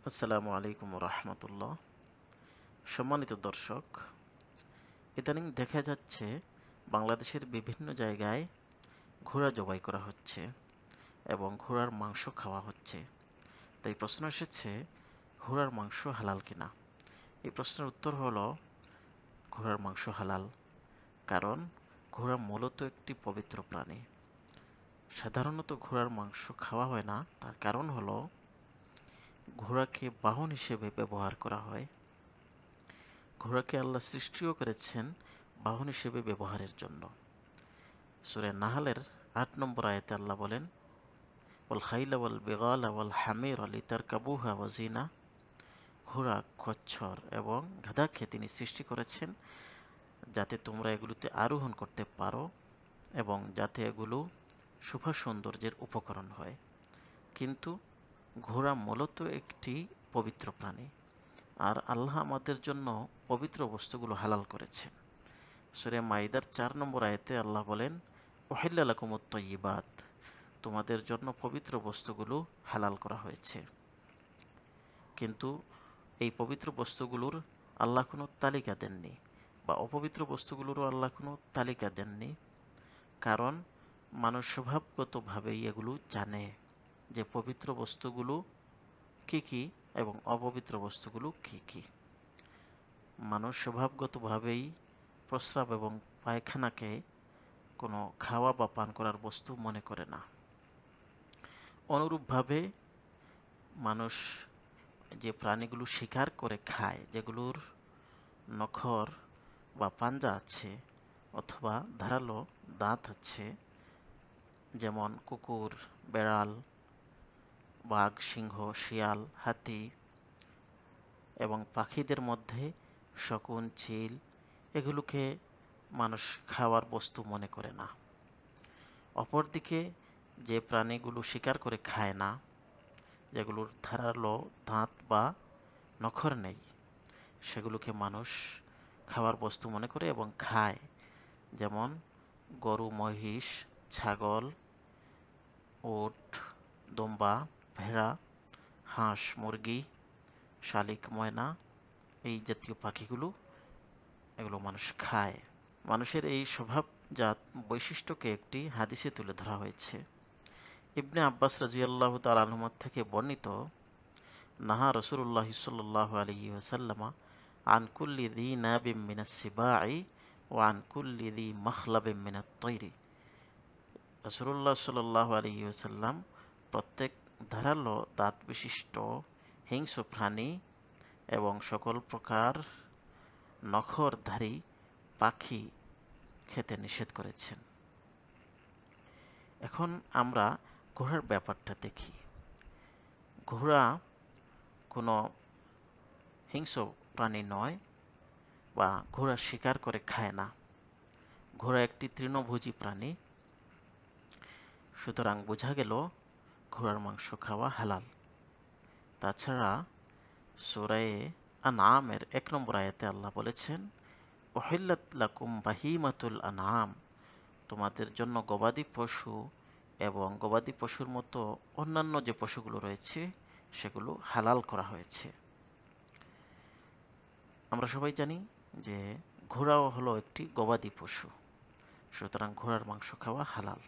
আসসালামু আলাইকুম রহমতুল্লাহ। সম্মানিত দর্শক, ইদানিং দেখা যাচ্ছে বাংলাদেশের বিভিন্ন জায়গায় ঘোড়া জবাই করা হচ্ছে এবং ঘোড়ার মাংস খাওয়া হচ্ছে। তাই প্রশ্ন এসেছে, ঘোড়ার মাংস হালাল কিনা? এই প্রশ্নের উত্তর হলো ঘোড়ার মাংস হালাল। কারণ ঘোড়া মূলত একটি পবিত্র প্রাণী। সাধারণত ঘোড়ার মাংস খাওয়া হয় না, তার কারণ হলো ঘোড়াকে বাহন হিসেবে ব্যবহার করা হয়। ঘোড়াকে আল্লাহ সৃষ্টিও করেছেন বাহন হিসেবে ব্যবহারের জন্য। সূরা নাহলের ৮ নম্বর আয়াতে আল্লাহ বলেন, ওয়াল খাইলা ওয়াল বিগালা ওয়াল হামিরা লিতারকাবুহা ওয়া জিনা। ঘোড়া, খচ্চর এবং গাধাকে তিনি সৃষ্টি করেছেন যাতে তোমরা এগুলোতে আরোহণ করতে পারো এবং যাতে এগুলো শোভা সৌন্দর্যের উপকরণ হয়। কিন্তু ঘোড়া মূলত একটি পবিত্র প্রাণী, আর আল্লাহ আমাদের জন্য পবিত্র বস্তুগুলো হালাল করেছেন। সূরা মাইদার ৪ নম্বর আয়াতে আল্লাহ বলেন, উহিল্লা লাকুমুত তাইয়্যিবাত, তোমাদের জন্য পবিত্র বস্তুগুলো হালাল করা হয়েছে। কিন্তু এই পবিত্র বস্তুগুলোর আল্লাহ কোনো তালিকা দেননি, বা অপবিত্র বস্তুগুলোরও আল্লাহ কোনো তালিকা দেননি। কারণ মানুষ স্বভাবগতভাবেই এগুলো জানে যে পবিত্র বস্তুগুলো কী কী এবং অপবিত্র বস্তুগুলো কী কী। মানুষ স্বভাবগতভাবেই প্রস্রাব এবং পায়খানাকে কোনো খাওয়া বা পান করার বস্তু মনে করে না। অনুরূপভাবে মানুষ যে প্রাণীগুলো শিকার করে খায়, যেগুলোর নখর বা পাঞ্জা আছে অথবা ধারালো দাঁত আছে, যেমন কুকুর, বেড়াল, বাঘ, সিংহ, শিয়াল, হাতি এবং পাখিদের মধ্যে শকুন, চিল, এগুলোকে মানুষ খাওয়ার বস্তু মনে করে না। অপরদিকে যে প্রাণীগুলো শিকার করে খায় না, যেগুলোর ধারালো দাঁত বা নখর নেই, সেগুলোকে মানুষ খাওয়ার বস্তু মনে করে এবং খায়। যেমন গরু, মহিষ, ছাগল, উট, দুম্বা, ভেড়া, হাঁস, মুরগি, শালিক, ময়না, এই জাতীয় পাখিগুলো, এগুলো মানুষ খায়। মানুষের এই স্বভাবজাত বৈশিষ্ট্যকে একটি হাদিসে তুলে ধরা হয়েছে। ইবনে আব্বাস রাদিয়াল্লাহু তাআলা আনহুমা থেকে বর্ণিত, নাহা রাসূলুল্লাহ সাল্লাল্লাহু আলাইহি ওয়াসাল্লাম আন কুল্লি যী নাবিম মিনাস সিবাই ওয়া আন কুল্লি যী মাখলাবিম মিনাত তৈরি। রাসূলুল্লাহ সাল্লাল্লাহু আলাইহি ওয়াসাল্লাম প্রত্যেক ধারালো দাঁত বিশিষ্ট হিংস্র প্রাণী এবং সকল প্রকার নখরধারী পাখি খেতে নিষেধ করেছেন। এখন আমরা ঘোড়ার ব্যাপারটা দেখি। ঘোড়া কোনো হিংস্র প্রাণী নয়, বা ঘোড়া শিকার করে খায় না। ঘোড়া একটি তৃণভোজী প্রাণী। সুতরাং বোঝা গেল ঘোড়ার মাংস খাওয়া হালাল। তাছাড়া সূরা আনআমের ১ নম্বর আয়াতে আল্লাহ বলেছেন, উহিল্লাত লাকুম বাহিমাতুল আনআম, তোমাদের জন্য গবাদি পশু এবং গবাদি পশুর মতো অন্যান্য যে পশুগুলো রয়েছে সেগুলো হালাল করা হয়েছে। আমরা সবাই জানি যে ঘোড়াও হলো একটি গবাদি পশু, সুতরাং ঘোড়ার মাংস খাওয়া হালাল।